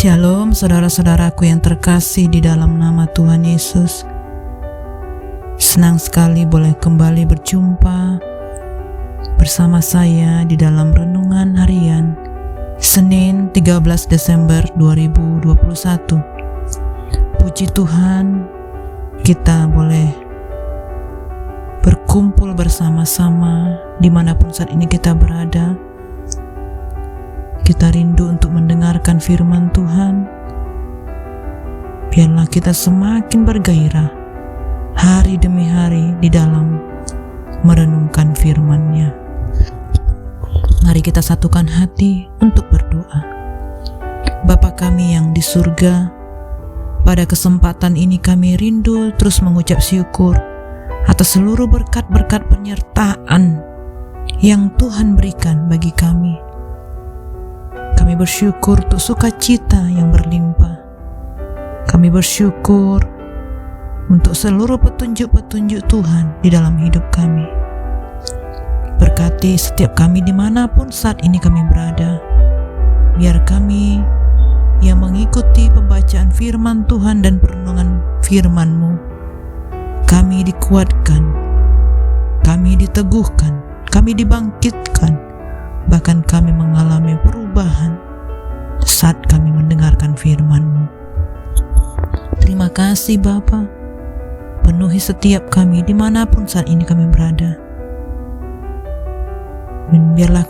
Shalom saudara-saudaraku yang terkasih di dalam nama Tuhan Yesus. Senang sekali boleh kembali berjumpa bersama saya di dalam renungan harian Senin 13 Desember 2021. Puji Tuhan, kita boleh berkumpul bersama-sama dimanapun saat ini kita berada. Kita rindu untuk mendengarkan firman Tuhan. Biarlah kita semakin bergairah hari demi hari di dalam merenungkan firman-Nya. Mari kita satukan hati untuk berdoa. Bapa kami yang di surga, pada kesempatan ini kami rindu terus mengucap syukur atas seluruh berkat-berkat penyertaan yang Tuhan berikan bagi kami. Kami bersyukur untuk sukacita yang berlimpah. Kami bersyukur untuk seluruh petunjuk-petunjuk Tuhan di dalam hidup kami. Berkati setiap kami dimanapun saat ini kami berada. Biar kami yang mengikuti pembacaan firman Tuhan dan perenungan firman-Mu, kami dikuatkan, kami diteguhkan, kami dibangkitkan, bahkan kami mengalami perubahan saat kami mendengarkan firman-Mu. Terima kasih Bapa, penuhi setiap kami dimanapun saat ini kami berada. Dan biarlah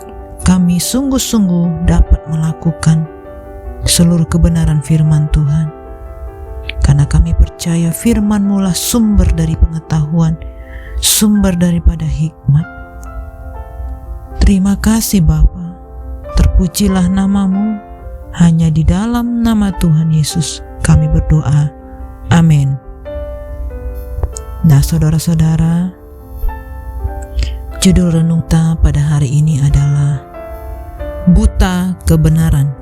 kami sungguh-sungguh dapat melakukan seluruh kebenaran firman Tuhan, karena kami percaya firman-Mu lah sumber dari pengetahuan, sumber daripada hikmat. Terima kasih Bapa, terpujilah nama-Mu, hanya di dalam nama Tuhan Yesus kami berdoa. Amin. Nah saudara-saudara, judul renung kita pada hari ini adalah Buta Kebenaran,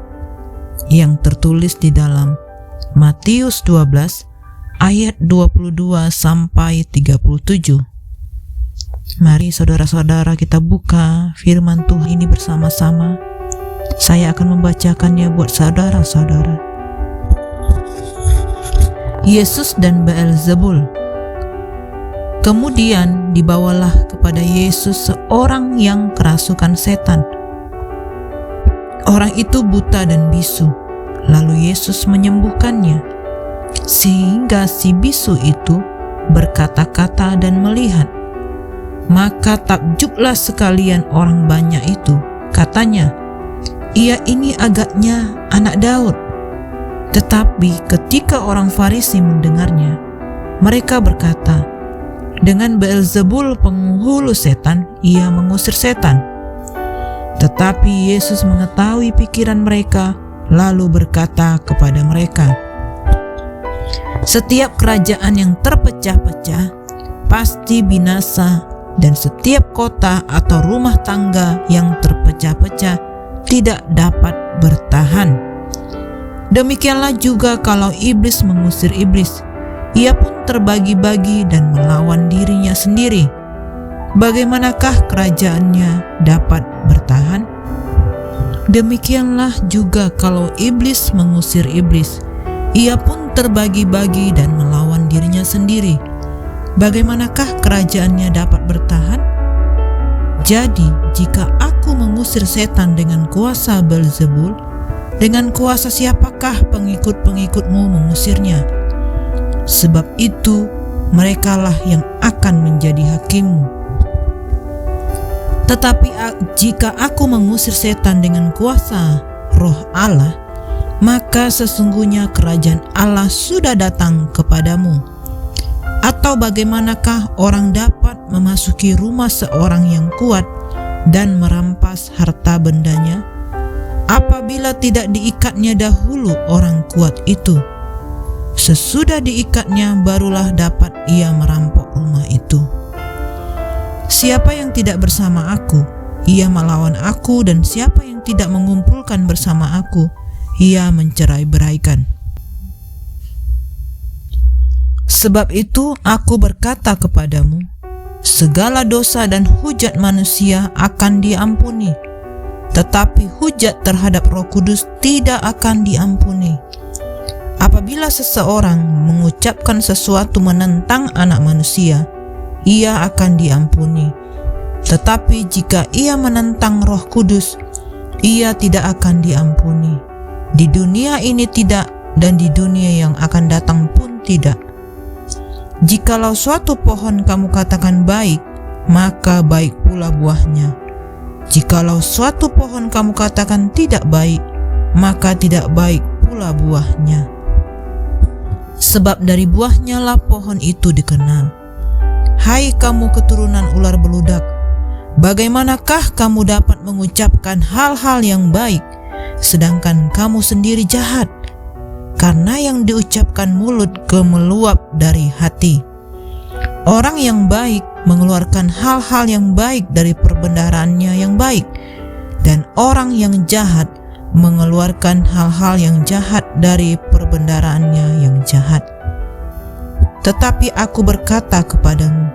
yang tertulis di dalam Matius 12 ayat 22 sampai 37. Mari saudara-saudara kita buka firman Tuhan ini bersama-sama. Saya akan membacakannya buat saudara-saudara. Yesus dan Beelzebul. Kemudian dibawalah kepada Yesus seorang yang kerasukan setan. Orang itu buta dan bisu. Lalu Yesus menyembuhkannya, sehingga si bisu itu berkata-kata dan melihat. Maka takjublah sekalian orang banyak itu. Katanya, ia ini agaknya anak Daud. Tetapi ketika orang Farisi mendengarnya, mereka berkata, dengan Beelzebul penghulu setan, ia mengusir setan. Tetapi Yesus mengetahui pikiran mereka, lalu berkata kepada mereka, setiap kerajaan yang terpecah-pecah pasti binasa, dan setiap kota atau rumah tangga yang terpecah-pecah tidak dapat bertahan. Demikianlah juga kalau iblis mengusir iblis, ia pun terbagi-bagi dan melawan dirinya sendiri. Bagaimanakah kerajaannya dapat bertahan? Demikianlah juga kalau iblis mengusir iblis, ia pun terbagi-bagi dan melawan dirinya sendiri. Bagaimanakah kerajaannya dapat bertahan? Jadi, jika aku mengusir setan dengan kuasa Beelzebul, dengan kuasa siapakah pengikut-pengikutmu mengusirnya? Sebab itu, merekalah yang akan menjadi hakimmu. Tetapi jika aku mengusir setan dengan kuasa Roh Allah, maka sesungguhnya kerajaan Allah sudah datang kepadamu. Atau bagaimanakah orang dapat memasuki rumah seorang yang kuat dan merampas harta bendanya, apabila tidak diikatnya dahulu orang kuat itu? Sesudah diikatnya barulah dapat ia merampok rumah itu. Siapa yang tidak bersama aku, ia melawan aku, dan siapa yang tidak mengumpulkan bersama aku, ia mencerai-beraikan. Sebab itu aku berkata kepadamu, segala dosa dan hujat manusia akan diampuni, tetapi hujat terhadap Roh Kudus tidak akan diampuni. Apabila seseorang mengucapkan sesuatu menentang Anak Manusia, ia akan diampuni. Tetapi jika ia menentang Roh Kudus, ia tidak akan diampuni. Di dunia ini tidak, dan di dunia yang akan datang pun tidak. Jikalau suatu pohon kamu katakan baik, maka baik pula buahnya. Jikalau suatu pohon kamu katakan tidak baik, maka tidak baik pula buahnya. Sebab dari buahnya lah pohon itu dikenal. Hai kamu keturunan ular beludak, bagaimanakah kamu dapat mengucapkan hal-hal yang baik, sedangkan kamu sendiri jahat? Karena yang diucapkan mulut meluap dari hati. Orang yang baik mengeluarkan hal-hal yang baik dari perbendaharaannya yang baik, dan orang yang jahat mengeluarkan hal-hal yang jahat dari perbendaharaannya yang jahat. Tetapi aku berkata kepadamu,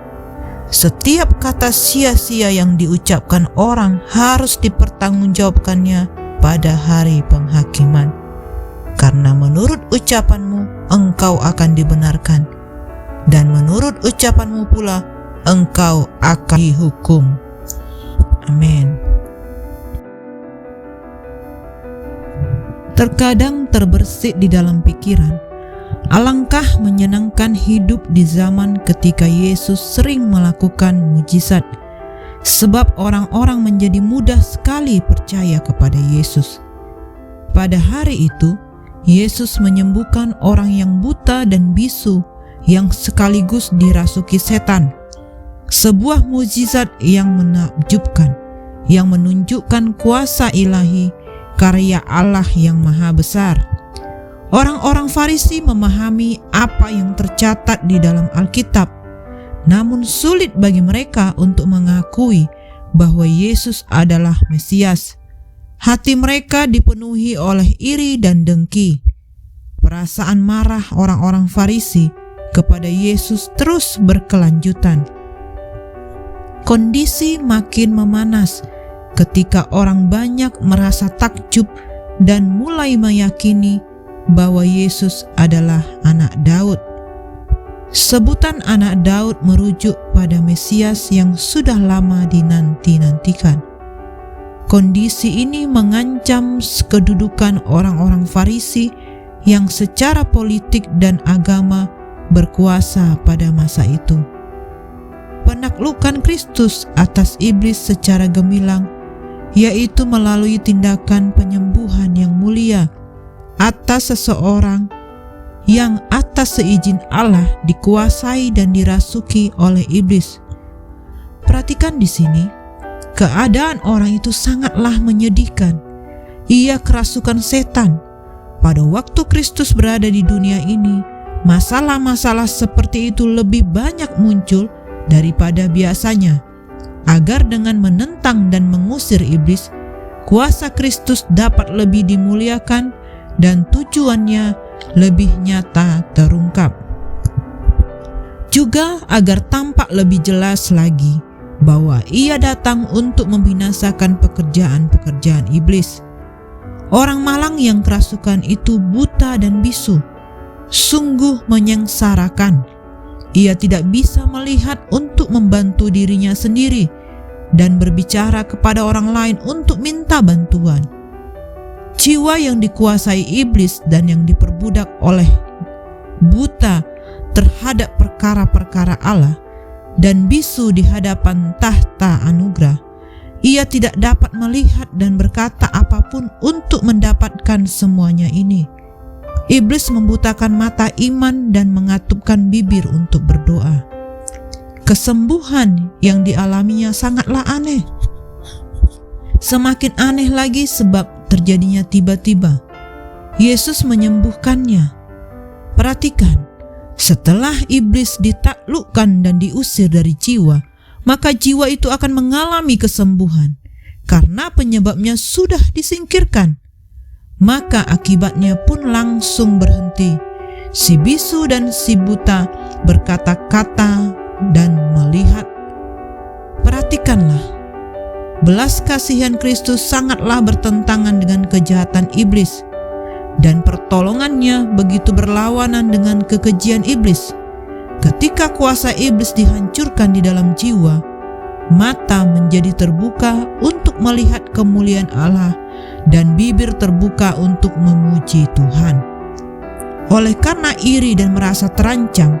setiap kata sia-sia yang diucapkan orang harus dipertanggungjawabkannya pada hari penghakiman. Karena menurut ucapanmu engkau akan dibenarkan, dan menurut ucapanmu pula engkau akan dihukum. Amin. Terkadang terbersit di dalam pikiran, alangkah menyenangkan hidup di zaman ketika Yesus sering melakukan mujizat, sebab orang-orang menjadi mudah sekali percaya kepada Yesus. Pada hari itu, Yesus menyembuhkan orang yang buta dan bisu yang sekaligus dirasuki setan. Sebuah mujizat yang menakjubkan, yang menunjukkan kuasa ilahi, karya Allah yang maha besar. Orang-orang Farisi memahami apa yang tercatat di dalam Alkitab, namun sulit bagi mereka untuk mengakui bahwa Yesus adalah Mesias. Hati mereka dipenuhi oleh iri dan dengki. Perasaan marah orang-orang Farisi kepada Yesus terus berkelanjutan. Kondisi makin memanas ketika orang banyak merasa takjub dan mulai meyakini bahwa Yesus adalah anak Daud. Sebutan anak Daud merujuk pada Mesias yang sudah lama dinanti-nantikan. Kondisi ini mengancam kedudukan orang-orang Farisi yang secara politik dan agama berkuasa pada masa itu. Penaklukan Kristus atas iblis secara gemilang, yaitu melalui tindakan penyembuhan yang mulia atas seseorang yang atas seizin Allah dikuasai dan dirasuki oleh iblis. Perhatikan di sini, keadaan orang itu sangatlah menyedihkan. Ia kerasukan setan. Pada waktu Kristus berada di dunia ini, masalah-masalah seperti itu lebih banyak muncul daripada biasanya. Agar dengan menentang dan mengusir iblis, kuasa Kristus dapat lebih dimuliakan dan tujuannya lebih nyata terungkap. Juga agar tampak lebih jelas lagi bahwa ia datang untuk membinasakan pekerjaan-pekerjaan iblis. Orang malang yang kerasukan itu buta dan bisu, sungguh menyengsarakan. Ia tidak bisa melihat untuk membantu dirinya sendiri dan berbicara kepada orang lain untuk minta bantuan. Jiwa yang dikuasai iblis dan yang diperbudak oleh buta terhadap perkara-perkara Allah dan bisu di hadapan tahta anugerah. Ia tidak dapat melihat dan berkata apapun untuk mendapatkan semuanya ini. Iblis membutakan mata iman dan mengatupkan bibir untuk berdoa. Kesembuhan yang dialaminya sangatlah aneh. Semakin aneh lagi sebab terjadinya tiba-tiba. Yesus menyembuhkannya. Perhatikan, setelah iblis ditaklukkan dan diusir dari jiwa, maka jiwa itu akan mengalami kesembuhan karena penyebabnya sudah disingkirkan. Maka akibatnya pun langsung berhenti. Si bisu dan si buta berkata-kata dan melihat. Perhatikanlah, belas kasihan Kristus sangatlah bertentangan dengan kejahatan iblis, dan pertolongannya begitu berlawanan dengan kekejian iblis. Ketika kuasa iblis dihancurkan di dalam jiwa, mata menjadi terbuka untuk melihat kemuliaan Allah dan bibir terbuka untuk memuji Tuhan. Oleh karena iri dan merasa terancam,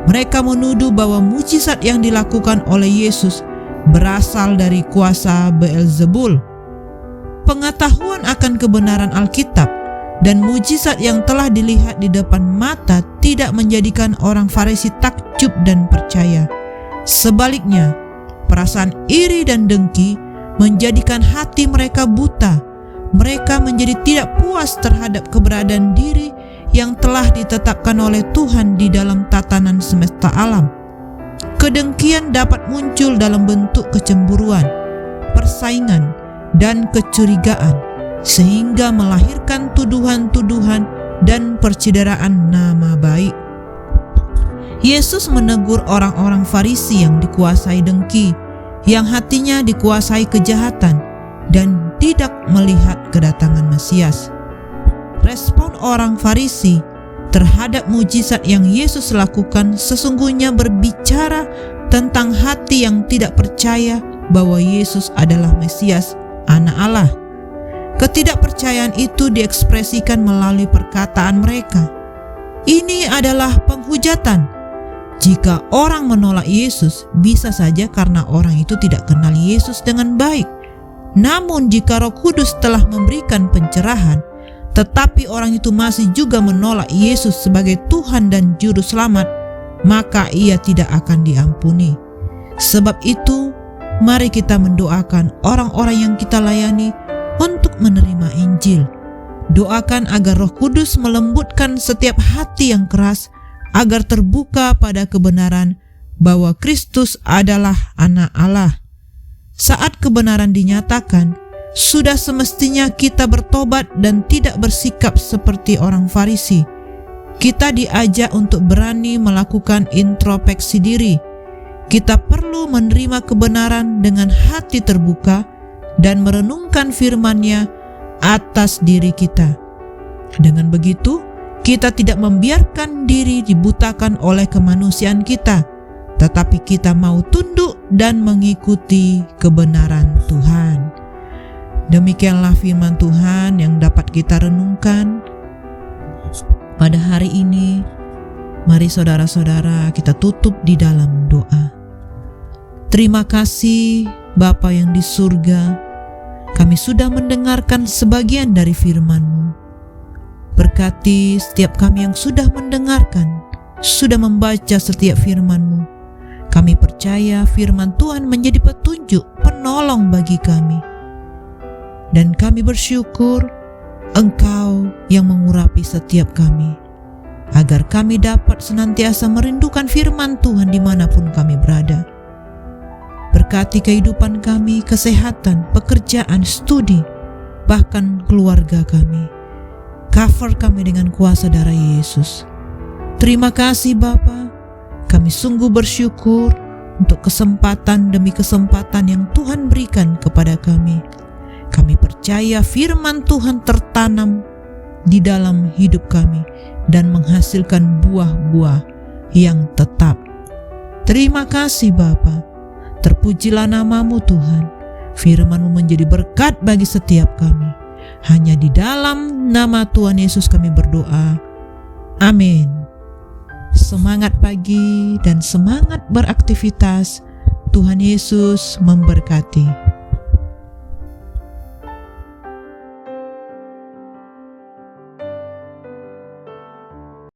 mereka menuduh bahwa mujizat yang dilakukan oleh Yesus berasal dari kuasa Beelzebul. Pengetahuan akan kebenaran Alkitab dan mujizat yang telah dilihat di depan mata tidak menjadikan orang Farisi takjub dan percaya. Sebaliknya, perasaan iri dan dengki menjadikan hati mereka buta. Mereka menjadi tidak puas terhadap keberadaan diri yang telah ditetapkan oleh Tuhan di dalam tatanan semesta alam. Kedengkian dapat muncul dalam bentuk kecemburuan, persaingan, dan kecurigaan, sehingga melahirkan tuduhan-tuduhan dan percideraan nama baik. Yesus menegur orang-orang Farisi yang dikuasai dengki, yang hatinya dikuasai kejahatan, dan tidak melihat kedatangan Mesias. Respon orang Farisi terhadap mujizat yang Yesus lakukan sesungguhnya berbicara tentang hati yang tidak percaya bahwa Yesus adalah Mesias, Anak Allah. Ketidakpercayaan itu diekspresikan melalui perkataan mereka. Ini adalah penghujatan. Jika orang menolak Yesus, bisa saja karena orang itu tidak kenal Yesus dengan baik. Namun jika Roh Kudus telah memberikan pencerahan, tetapi orang itu masih juga menolak Yesus sebagai Tuhan dan Juru Selamat, maka ia tidak akan diampuni. Sebab itu, mari kita mendoakan orang-orang yang kita layani untuk menerima Injil. Doakan agar Roh Kudus melembutkan setiap hati yang keras, agar terbuka pada kebenaran bahwa Kristus adalah Anak Allah. Saat kebenaran dinyatakan, sudah semestinya kita bertobat dan tidak bersikap seperti orang Farisi. Kita diajak untuk berani melakukan introspeksi diri. Kita perlu menerima kebenaran dengan hati terbuka dan merenungkan firman-Nya atas diri kita. Dengan begitu, kita tidak membiarkan diri dibutakan oleh kemanusiaan kita, tetapi kita mau tunduk dan mengikuti kebenaran Tuhan. Demikianlah firman Tuhan yang dapat kita renungkan pada hari ini. Mari saudara-saudara kita tutup di dalam doa. Terima kasih Bapa yang di surga, kami sudah mendengarkan sebagian dari firman-Mu. Berkati setiap kami yang sudah mendengarkan, sudah membaca setiap firman-Mu. Kami percaya firman Tuhan menjadi petunjuk, penolong bagi kami. Dan kami bersyukur Engkau yang mengurapi setiap kami, agar kami dapat senantiasa merindukan firman Tuhan dimanapun kami berada. Berkati kehidupan kami, kesehatan, pekerjaan, studi, bahkan keluarga kami. Cover kami dengan kuasa darah Yesus. Terima kasih Bapa, kami sungguh bersyukur untuk kesempatan demi kesempatan yang Tuhan berikan kepada kami. Kami percaya firman Tuhan tertanam di dalam hidup kami dan menghasilkan buah-buah yang tetap. Terima kasih Bapa. Terpujilah nama-Mu Tuhan. Firman-Mu menjadi berkat bagi setiap kami. Hanya di dalam nama Tuhan Yesus kami berdoa. Amin. Semangat pagi dan semangat beraktivitas. Tuhan Yesus memberkati.